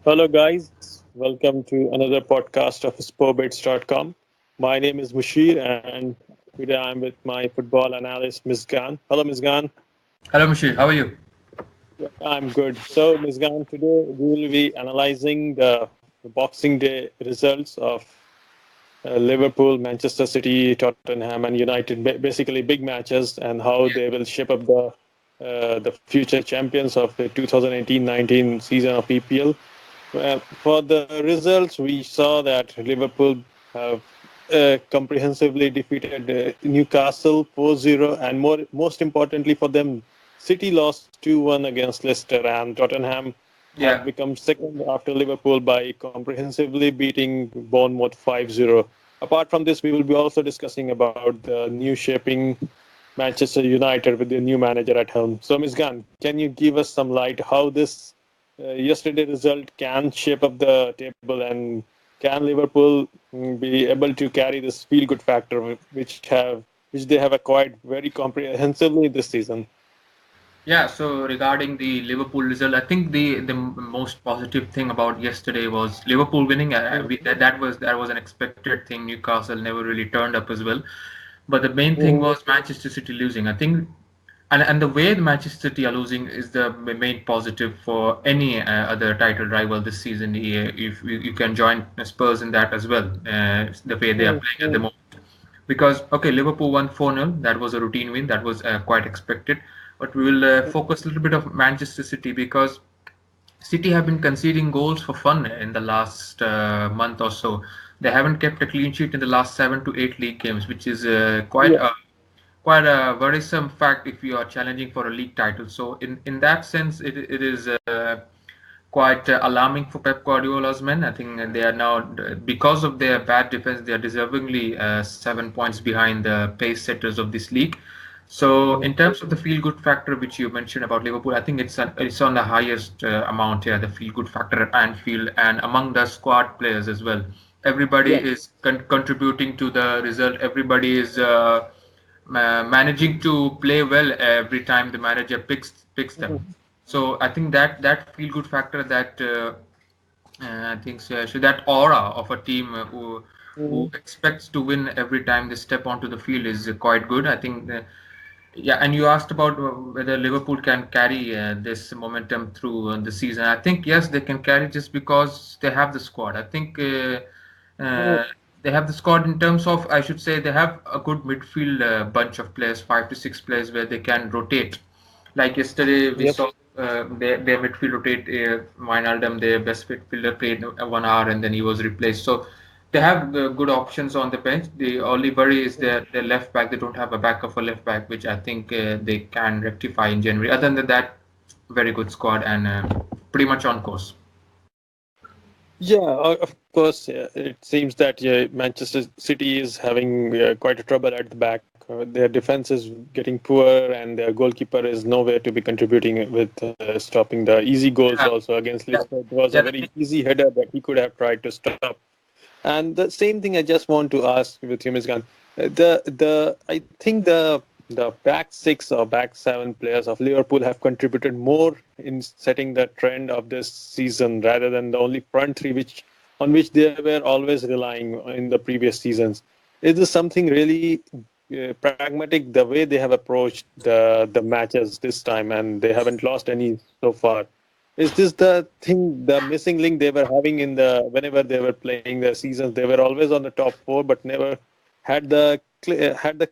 Hello, guys. Welcome to another podcast of Spobits.com. My name is Mushir, and today I'm with my football analyst, Ms. Gan. Hello, Ms. Gan. Hello, Mishir. How are you? I'm good. So, Ms. Gan, today we will be analyzing the Boxing Day results of Liverpool, Manchester City, Tottenham, and United. Basically, big matches and how they will shape up the future champions of the 2018-19 season of EPL. For the results, we saw that Liverpool have comprehensively defeated Newcastle 4-0, and most importantly for them, City lost 2-1 against Leicester, and Tottenham have Yeah, become second after Liverpool by comprehensively beating Bournemouth 5-0. Apart from this, we will be also discussing about the new shaping Manchester United with the new manager at helm. So, Ms. Gunn, can you give us some light how this yesterday result can shape up the table, and can Liverpool be able to carry this feel good factor which they have acquired very comprehensively this season? yeah. So regarding the Liverpool result, I think the most positive thing about yesterday was Liverpool winning. That was an expected thing. Newcastle never really turned up as well, but the main thing Mhm. was Manchester City losing. I think, and the way the Manchester City are losing is the main positive for any other title rival this season. If you can join Spurs in that as well, the way they are playing at the moment. Because okay, Liverpool won 4-0. That was a routine win. That was quite expected. But we will focus a little bit of Manchester City because City have been conceding goals for fun in the last month or so. They haven't kept a clean sheet in the last 7 to 8 league games, which is Yeah. quite a worrisome fact if you are challenging for a league title. So in that sense, it is quite alarming for Pep Guardiola's men. I think they are now, because of their bad defense, they are deservingly 7 points behind the pace setters of this league. So in terms of the feel good factor which you mentioned about Liverpool, I think it's on the highest amount here, the feel good factor at Anfield and among the squad players as well. Everybody Yeah. is contributing to the result. Everybody is managing to play well every time the manager picks them. So I think that feel good factor, that I think so that aura of a team who Mhm. expects to win every time they step onto the field is quite good. I think. Yeah, and you asked about whether Liverpool can carry this momentum through the season. I think yes, they can carry just because they have the squad. I think Mhm. uh, they have the squad in terms of, I should say, they have a good midfield bunch of players, 5 to 6 players where they can rotate. Like yesterday, we Yep. saw their midfield rotate. Wijnaldum, their best midfielder, played 1 hour and then he was replaced. So they have good options on the bench. The only worry is their left back. They don't have a backup for left back, which I think they can rectify in January. Other than that, very good squad and pretty much on course. Yeah, of course. It seems that Manchester City is having quite a trouble at the back. Their defense is getting poor, and their goalkeeper is nowhere to be contributing with stopping the easy goals. Yeah, Also against yeah, Leicester, it was a yeah. The very thing, easy header that he could have tried to stop. And the same thing I just want to ask with you, Ms. Gan. The I think the back six or back seven players of Liverpool have contributed more in setting the trend of this season rather than the only front three which on which they were always relying in the previous seasons. Is this something really pragmatic the way they have approached the matches this time, and they haven't lost any so far? Is this the thing, the missing link they were having in the whenever they were playing their seasons? They were always on the top four, but never had the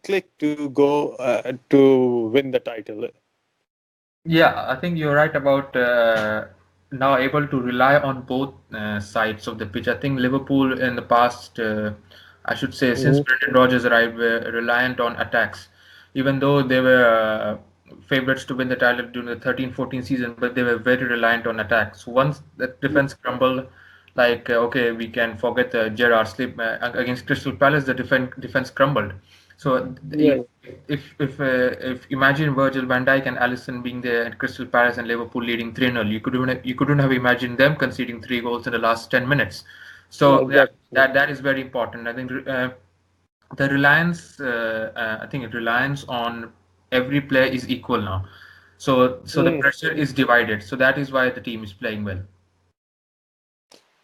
click to go to win the title. yeah, I think you're right about now able to rely on both sides of the pitch. I think Liverpool in the past, I should say, since Hmm. Brendan Rodgers arrived, were reliant on attacks. Even though they were favorites to win the title during the 13-14 season, but they were very reliant on attacks. So once the defense crumbled, like okay, we can forget the Gerrard slip against Crystal Palace. The defense crumbled. So Yeah. if imagine Virgil van Dijk and Alisson being there at Crystal Palace and Liverpool leading 3-0, you couldn't have imagined them conceding 3 goals in the last 10 minutes. Yeah, So yeah, exactly. that is very important. I think the reliance I think reliance on every player is equal now. So the Mm. pressure is divided. So that is why the team is playing well.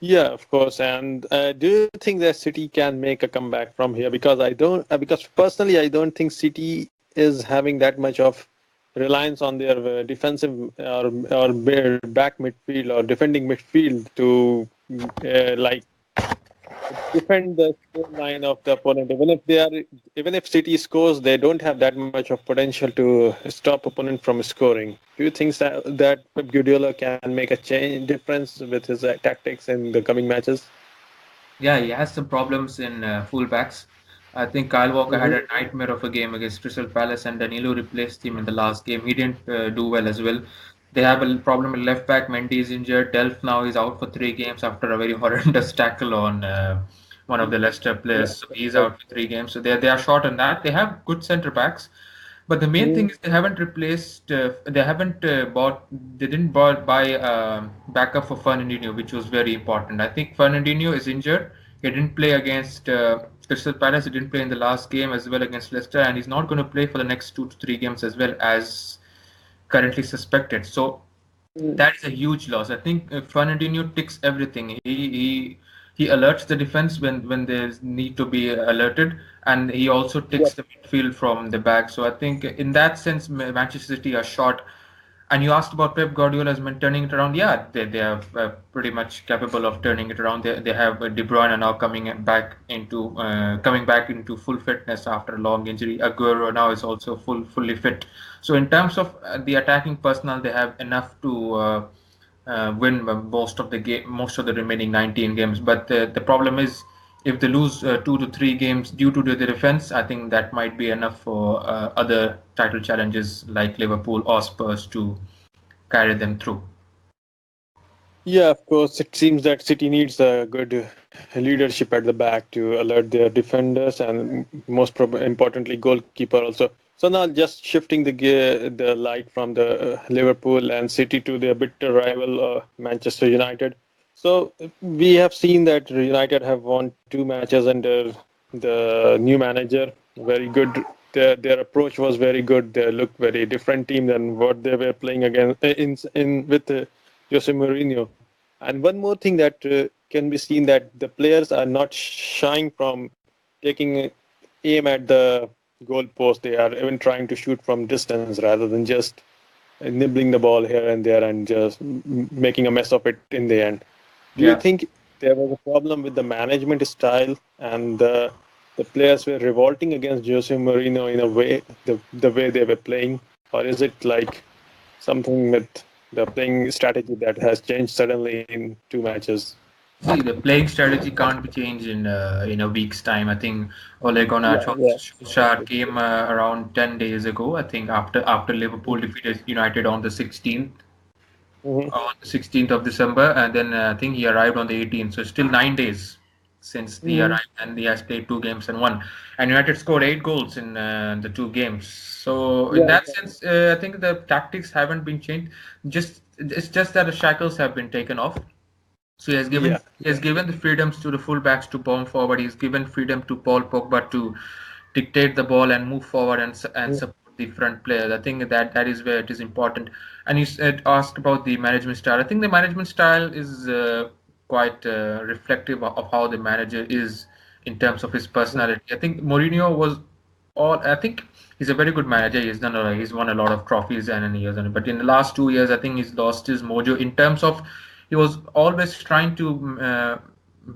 Yeah, of course. And do you think that City can make a comeback from here? Because I don't. Because personally, I don't think City is having that much of reliance on their defensive back midfield or defending midfield to like defend the score line of the opponent. Even if City scores, they don't have that much of potential to stop opponent from scoring. Do you think that Pep Guardiola can make a change difference with his tactics in the coming matches? Yeah, he has some problems in fullbacks. I think Kyle Walker had Mhm. a nightmare of a game against Crystal Palace, and Danilo replaced him in the last game. He didn't do well as well. They have a problem at left back. Mendy is injured. Delph now is out for 3 games after a very horrendous tackle on one of the Leicester Yeah. players. So he's out for 3 games. So they are short on that. They have good centre backs. But the main Mhm. thing is they haven't replaced, they haven't they didn't buy backup for Fernandinho, which was very important. I think Fernandinho is injured. He didn't play against Crystal Palace. He didn't play in the last game as well against Leicester, and he's not going to play for the next 2 to 3 games as well as currently suspected. So that is a huge loss. I think Fernandinho ticks everything. He alerts the defense when there's need to be alerted, and he also ticks the midfield from the back. So I think in that sense, Manchester City are short. And you asked about Pep Guardiola's man turning it around. Yeah, they are pretty much capable of turning it around. They have De Bruyne now coming back into full fitness after a long injury. Aguero now is also fully fit. So in terms of the attacking personnel, they have enough to win most of the remaining 19 games. But the problem is, if they lose 2 to 3 games due to the defense, I think that might be enough for other title challenges like Liverpool or Spurs to carry them through. Yeah, of course. It seems that City needs a good leadership at the back to alert their defenders and importantly, goalkeeper also. So now just shifting the light from the Liverpool and City to their bitter rival Manchester United. So we have seen that United have won 2 matches under the new manager. Very good. Their approach was very good. They look very different team than what they were playing against in with Jose Mourinho. And one more thing that can be seen that the players are not shying from taking aim at the goal post. They are even trying to shoot from distance rather than just nibbling the ball here and there and just making a mess of it in the end. Do you Yeah. think there was a problem with the management style and the players were revolting against Jose Mourinho in a way, the way they were playing? Or is it like something with the playing strategy that has changed suddenly in 2 matches? See, the playing strategy can't be changed in a week's time. I think Ole Gunnar Yeah, yeah. Solskjaer came around 10 days ago. I think after Liverpool defeated United on the Mhm. of December, and then I think he arrived on the 18th. So still 9 days since he Mhm. arrived, and he has played 2 games and won. And United scored 8 goals in the 2 games. So in Yeah, that sense, I think the tactics haven't been changed. It's just that the shackles have been taken off. So yeah. he has given the freedoms to the fullbacks to bomb forward. He's given freedom to Paul Pogba to dictate the ball and move forward and Mhm. support the front players. I think that is where it is important. And you asked about the management style. I think the management style is quite reflective of how the manager is in terms of his personality. I think Mourinho was all. I think he's a very good manager. He's won a lot of trophies and he has done it. But in the last 2 years, I think he's lost his mojo in terms of he was always trying to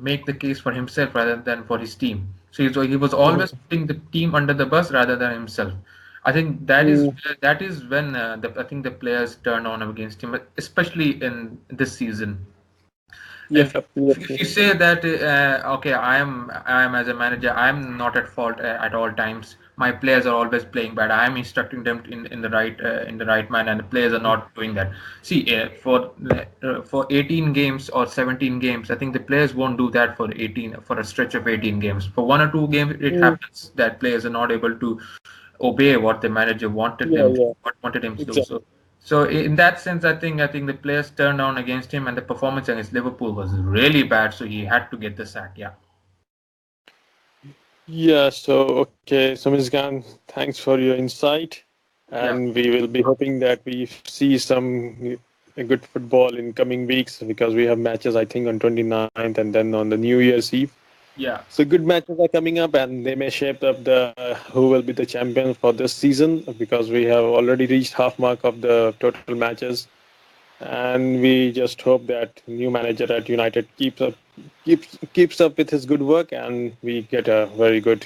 make the case for himself rather than for his team. So he was always Mhm. putting the team under the bus rather than himself. I think Mhm. that is when I think the players turn on against him, especially in this season. Yeah, If you absolutely. say that okay, I am as a manager, I'm not at fault at all times. My players are always playing bad. I am instructing them in the right manner, and the players are not doing that. See, for 18 games or 17 games, I think the players won't do that for a stretch of 18 games. For 1 or 2 games, it Mhm. happens that players are not able to obey what the manager Yeah, yeah. wanted him to do. Exactly. So in that sense, I think the players turned down against him, and the performance against Liverpool was really bad. So he had to get the sack. Yeah, Yeah, so okay, so Ms. Gan, thanks for your insight. yeah, And we will be hoping that we see some a good football in coming weeks because we have matches, I think, on 29th and then on the New Year's Eve. Yeah. So good matches are coming up, and they may shape up the who will be the champion for this season because we have already reached half mark of the total matches, and we just hope that new manager at United keeps up with his good work, and we get a very good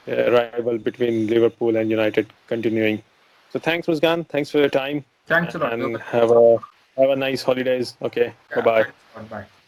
rival between Liverpool and United continuing. So thanks, Muskan. Thanks for your time, Thanks a lot. and have a nice holidays. Okay, bye Yeah, bye. thanks a lot. Bye.